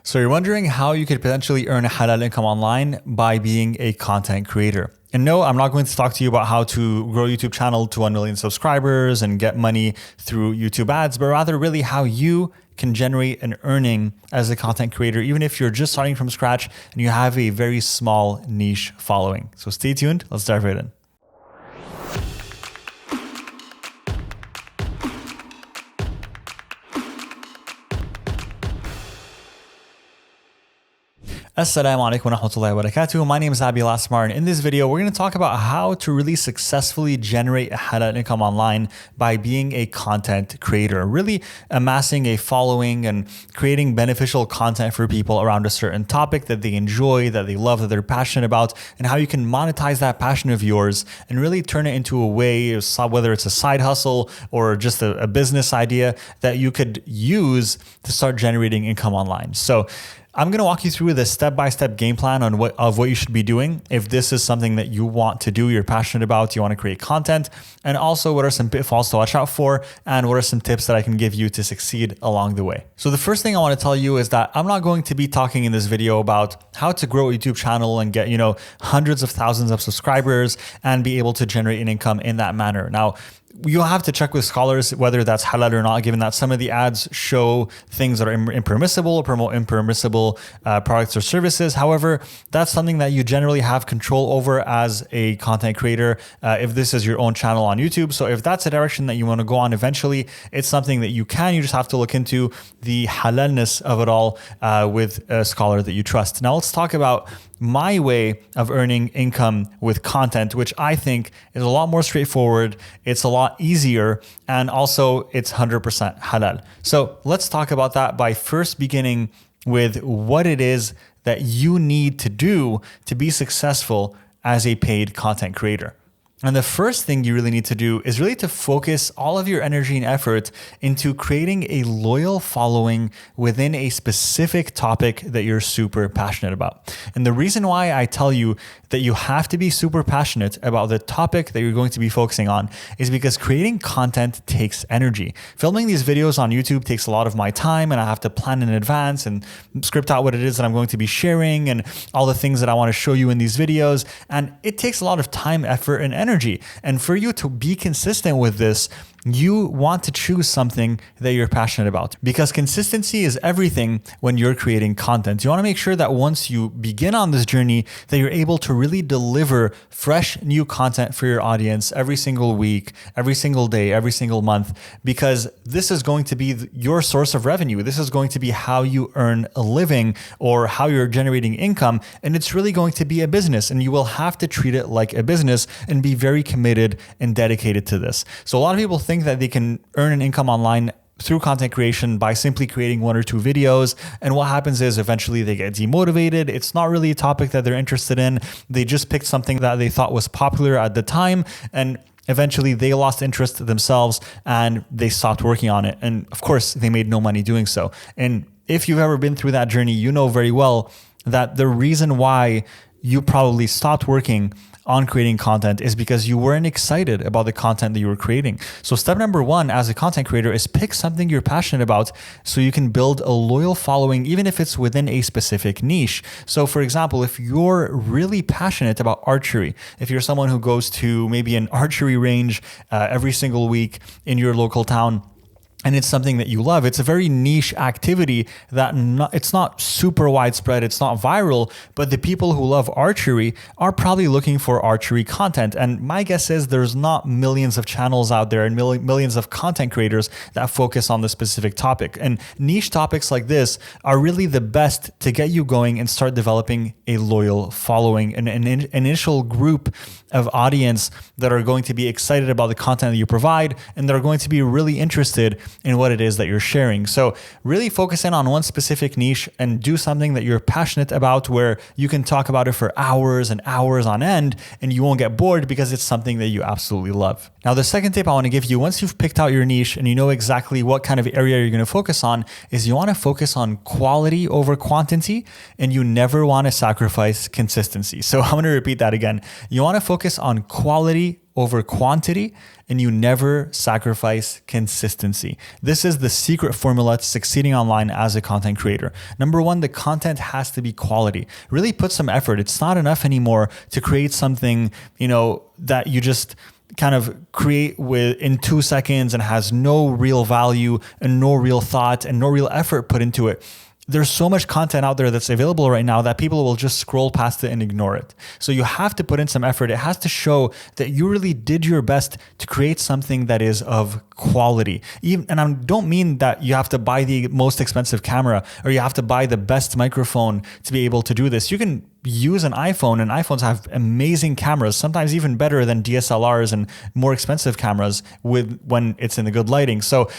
So you're wondering how you could potentially earn a halal income online by being a content creator. And no, I'm not going to talk to you about how to grow a YouTube channel to 1 million subscribers and get money through YouTube ads, but rather really how you can generate an earning as a content creator, even if you're just starting from scratch and you have a very small niche following. So stay tuned. Let's dive right in. Assalamu alaikum wa rahmatullahi wa barakatuh. My name is el-asmar, and in this video, we're going to talk about how to really successfully generate a halal income online by being a content creator, really amassing a following and creating beneficial content for people around a certain topic that they enjoy, that they love, that they're passionate about, and how you can monetize that passion of yours and really turn it into a way, whether it's a side hustle or just a business idea that you could use to start generating income online. So I'm going to walk you through the step-by-step game plan on what you should be doing if this is something that you want to do, you're passionate about, you want to create content, and also what are some pitfalls to watch out for, and what are some tips that I can give you to succeed along the way. So the first thing I want to tell you is that I'm not going to be talking in this video about how to grow a YouTube channel and get, hundreds of thousands of subscribers and be able to generate an income in that manner. Now, you'll have to check with scholars whether that's halal or not, given that some of the ads show things that are impermissible or promote impermissible products or services. However, that's something that you generally have control over as a content creator if this is your own channel on YouTube. So if that's a direction that you want to go on eventually, it's something that you just have to look into the halalness of it all with a scholar that you trust. Now let's talk about my way of earning income with content, which I think is a lot more straightforward. It's a lot easier, and also it's 100% halal. So let's talk about that by first beginning with what it is that you need to do to be successful as a paid content creator. And the first thing you really need to do is really to focus all of your energy and effort into creating a loyal following within a specific topic that you're super passionate about. And the reason why I tell you that you have to be super passionate about the topic that you're going to be focusing on is because creating content takes energy. Filming these videos on YouTube takes a lot of my time, and I have to plan in advance and script out what it is that I'm going to be sharing and all the things that I want to show you in these videos. And it takes a lot of time, effort, and energy. And for you to be consistent with this, you want to choose something that you're passionate about, because consistency is everything when you're creating content. You want to make sure that once you begin on this journey, that you're able to really deliver fresh new content for your audience every single week, every single day, every single month, because this is going to be your source of revenue. This is going to be how you earn a living or how you're generating income. And it's really going to be a business, and you will have to treat it like a business and be very committed and dedicated to this. So a lot of people think that they can earn an income online through content creation by simply creating 1 or 2 videos. And what happens is eventually they get demotivated. It's not really a topic that they're interested in. They just picked something that they thought was popular at the time, and eventually they lost interest themselves and they stopped working on it. And of course, they made no money doing so. And if you've ever been through that journey, you know very well that the reason why you probably stopped working on creating content is because you weren't excited about the content that you were creating. So step number 1 as a content creator is pick something you're passionate about so you can build a loyal following, even if it's within a specific niche. So for example, if you're really passionate about archery, if you're someone who goes to maybe an archery range every single week in your local town, and it's something that you love, it's a very niche activity that it's not super widespread, it's not viral, but the people who love archery are probably looking for archery content. And my guess is there's not millions of channels out there and millions of content creators that focus on the specific topic. And niche topics like this are really the best to get you going and start developing a loyal following, an initial group of audience that are going to be excited about the content that you provide and that are going to be really interested in what it is that you're sharing. So really focus in on one specific niche and do something that you're passionate about, where you can talk about it for hours and hours on end and you won't get bored because it's something that you absolutely love. Now, the second tip I want to give you, once you've picked out your niche and you know exactly what kind of area you're going to focus on, is you want to focus on quality over quantity, and you never want to sacrifice consistency. So I'm going to repeat that again. You want to focus on quality over quantity, and you never sacrifice consistency. This is the secret formula to succeeding online as a content creator. Number one, the content has to be quality. Really put some effort. It's not enough anymore to create something, that you just kind of create in 2 seconds and has no real value and no real thought and no real effort put into it. There's so much content out there that's available right now that people will just scroll past it and ignore it. So you have to put in some effort. It has to show that you really did your best to create something that is of quality. And I don't mean that you have to buy the most expensive camera or you have to buy the best microphone to be able to do this. You can use an iPhone, and iPhones have amazing cameras, sometimes even better than DSLRs and more expensive cameras when it's in the good lighting. So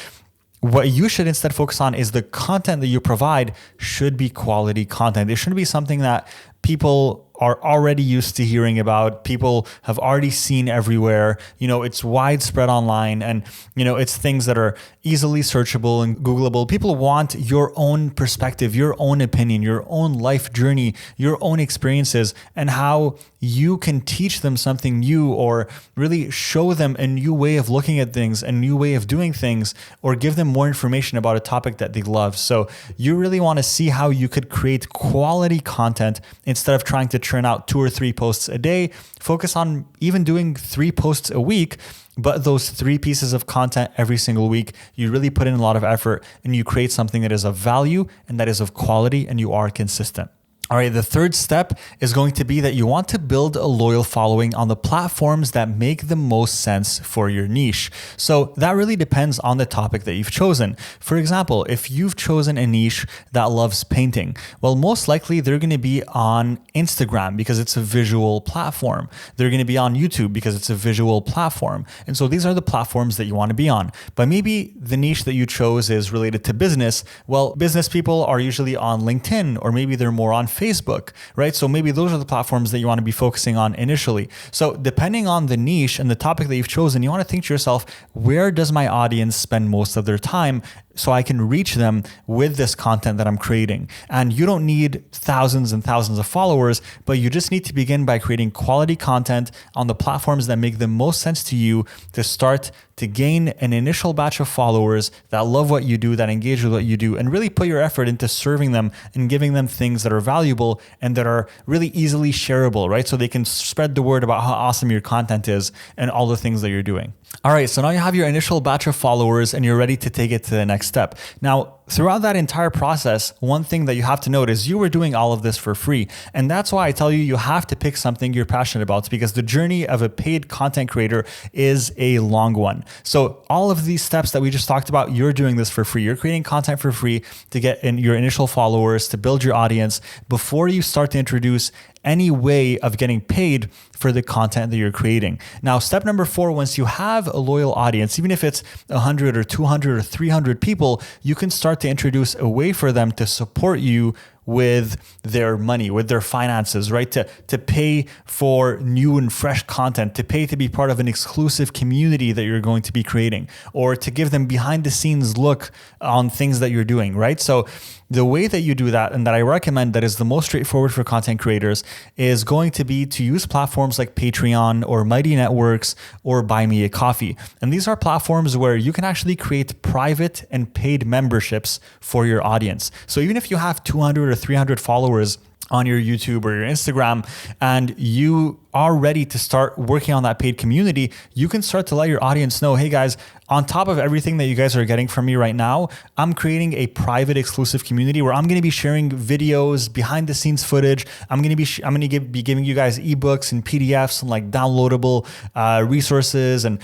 what you should instead focus on is the content that you provide should be quality content. It shouldn't be something that people are already used to hearing about, people have already seen everywhere. It's widespread online, and it's things that are easily searchable and Googleable. People want your own perspective, your own opinion, your own life journey, your own experiences, and how you can teach them something new or really show them a new way of looking at things, a new way of doing things, or give them more information about a topic that they love. So you really want to see how you could create quality content instead of trying to churn out 2 or 3 posts a day. Focus on even doing 3 posts a week, but those 3 pieces of content every single week, you really put in a lot of effort and you create something that is of value and that is of quality, and you are consistent. All right, the third step is going to be that you want to build a loyal following on the platforms that make the most sense for your niche. So that really depends on the topic that you've chosen. For example, if you've chosen a niche that loves painting, well, most likely they're going to be on Instagram because it's a visual platform. They're going to be on YouTube because it's a visual platform. And so these are the platforms that you want to be on. But maybe the niche that you chose is related to business. Well, business people are usually on LinkedIn, or maybe they're more on Facebook, right? So maybe those are the platforms that you want to be focusing on initially. So depending on the niche and the topic that you've chosen, you want to think to yourself, where does my audience spend most of their time, so I can reach them with this content that I'm creating? And you don't need thousands and thousands of followers, but you just need to begin by creating quality content on the platforms that make the most sense to you to start to gain an initial batch of followers that love what you do, that engage with what you do, and really put your effort into serving them and giving them things that are valuable and that are really easily shareable, right? So they can spread the word about how awesome your content is and all the things that you're doing. All right, so now you have your initial batch of followers and you're ready to take it to the next step. Now, throughout that entire process, one thing that you have to note is you were doing all of this for free. And that's why I tell you have to pick something you're passionate about, because the journey of a paid content creator is a long one. So all of these steps that we just talked about, you're doing this for free. You're creating content for free to get in your initial followers, to build your audience before you start to introduce any way of getting paid for the content that you're creating. Now, step number 4, once you have a loyal audience, even if it's 100 or 200 or 300 people, you can start to introduce a way for them to support you with their money, with their finances, right? To pay for new and fresh content, to pay to be part of an exclusive community that you're going to be creating, or to give them behind the scenes look on things that you're doing, right? So the way that you do that, and that I recommend that is the most straightforward for content creators, is going to be to use platforms like Patreon or Mighty Networks or Buy Me a Coffee. And these are platforms where you can actually create private and paid memberships for your audience. So even if you have 200 or 300 followers on your YouTube or your Instagram, and you are ready to start working on that paid community, you can start to let your audience know, hey guys, on top of everything that you guys are getting from me right now, I'm creating a private exclusive community where I'm going to be sharing videos, behind the scenes footage. I'm going to be giving you guys ebooks and PDFs and like downloadable resources, and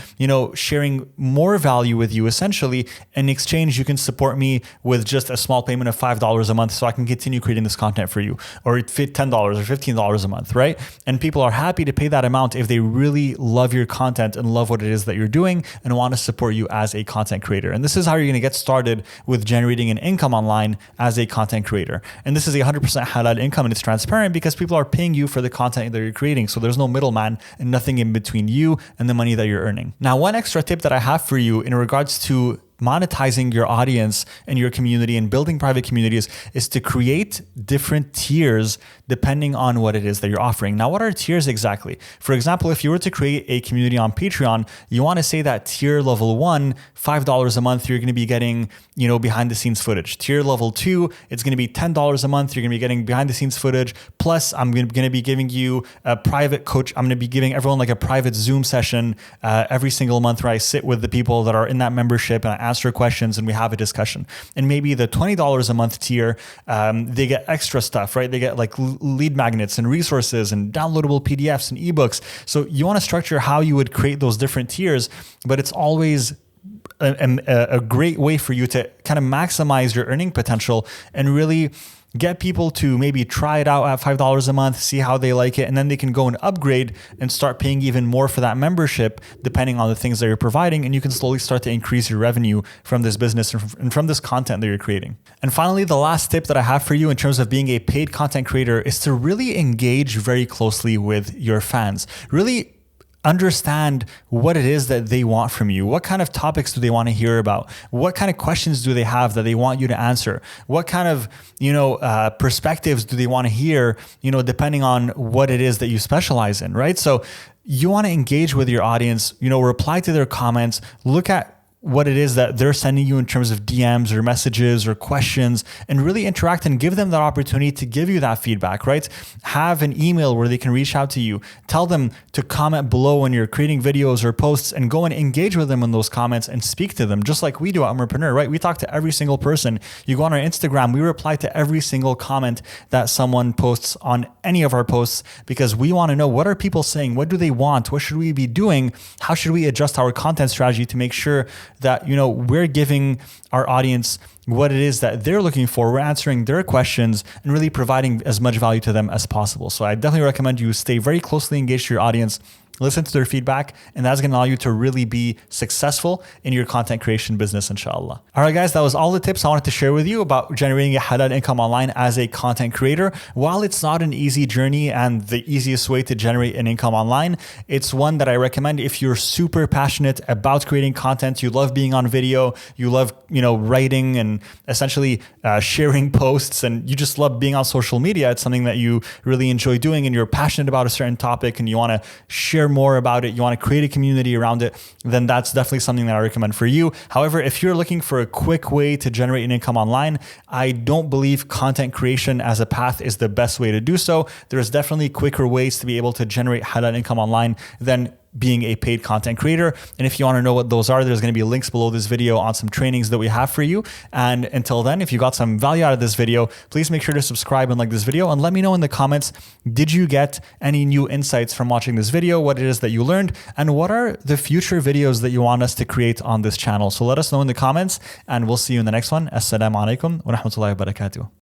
sharing more value with you. Essentially, in exchange, you can support me with just a small payment of $5 a month, so I can continue creating this content for you, or $10 or $15 a month, right? And people are happy to pay that amount if they really love your content and love what it is that you're doing and want to support you as a content creator. And this is how you're going to get started with generating an income online as a content creator. And this is a 100% halal income, and it's transparent because people are paying you for the content that you're creating. So there's no middleman and nothing in between you and the money that you're earning. Now, one extra tip that I have for you in regards to monetizing your audience and your community and building private communities is to create different tiers depending on what it is that you're offering. Now, what are tiers exactly? For example, if you were to create a community on Patreon, you want to say that tier level 1, $5 a month, you're going to be getting, behind the scenes footage. Tier level 2, it's going to be $10 a month. You're going to be getting behind the scenes footage. Plus, I'm going to be giving you a private coach. I'm going to be giving everyone like a private Zoom session every single month where I sit with the people that are in that membership and I answer questions and we have a discussion. And maybe the $20 a month tier, they get extra stuff, right? They get like lead magnets and resources and downloadable PDFs and ebooks. So you want to structure how you would create those different tiers, but it's always a great way for you to kind of maximize your earning potential and really get people to maybe try it out at $5 a month, see how they like it, and then they can go and upgrade and start paying even more for that membership, depending on the things that you're providing. And you can slowly start to increase your revenue from this business and from this content that you're creating. And finally, the last tip that I have for you in terms of being a paid content creator is to really engage very closely with your fans. Really understand what it is that they want from you. What kind of topics do they want to hear about? What kind of questions do they have that they want you to answer? What kind of, perspectives do they want to hear, depending on what it is that you specialize in, right? So you want to engage with your audience, reply to their comments, look at what it is that they're sending you in terms of DMs or messages or questions, and really interact and give them that opportunity to give you that feedback, right? Have an email where they can reach out to you. Tell them to comment below when you're creating videos or posts and go and engage with them in those comments and speak to them, just like we do at Ummahpreneur, right? We talk to every single person. You go on our Instagram, we reply to every single comment that someone posts on any of our posts because we want to know, what are people saying? What do they want? What should we be doing? How should we adjust our content strategy to make sure that, we're giving our audience what it is that they're looking for. We're answering their questions and really providing as much value to them as possible. So I definitely recommend you stay very closely engaged to your audience, listen to their feedback, and that's going to allow you to really be successful in your content creation business, inshallah. All right, guys, that was all the tips I wanted to share with you about generating a halal income online as a content creator. While it's not an easy journey and the easiest way to generate an income online, it's one that I recommend if you're super passionate about creating content, you love being on video, you love, writing and essentially sharing posts, and you just love being on social media. It's something that you really enjoy doing and you're passionate about a certain topic and you want to share more about it, you want to create a community around it, then that's definitely something that I recommend for you. However, if you're looking for a quick way to generate an income online, I don't believe content creation as a path is the best way to do so. There's definitely quicker ways to be able to generate halal income online than being a paid content creator. And if you want to know what those are, there's going to be links below this video on some trainings that we have for you. And until then, if you got some value out of this video, please make sure to subscribe and like this video, and let me know in the comments, did you get any new insights from watching this video? What it is that you learned, and what are the future videos that you want us to create on this channel? So let us know in the comments, and we'll see you in the next one. Assalamu alaikum wa rahmatullahi wa barakatuh.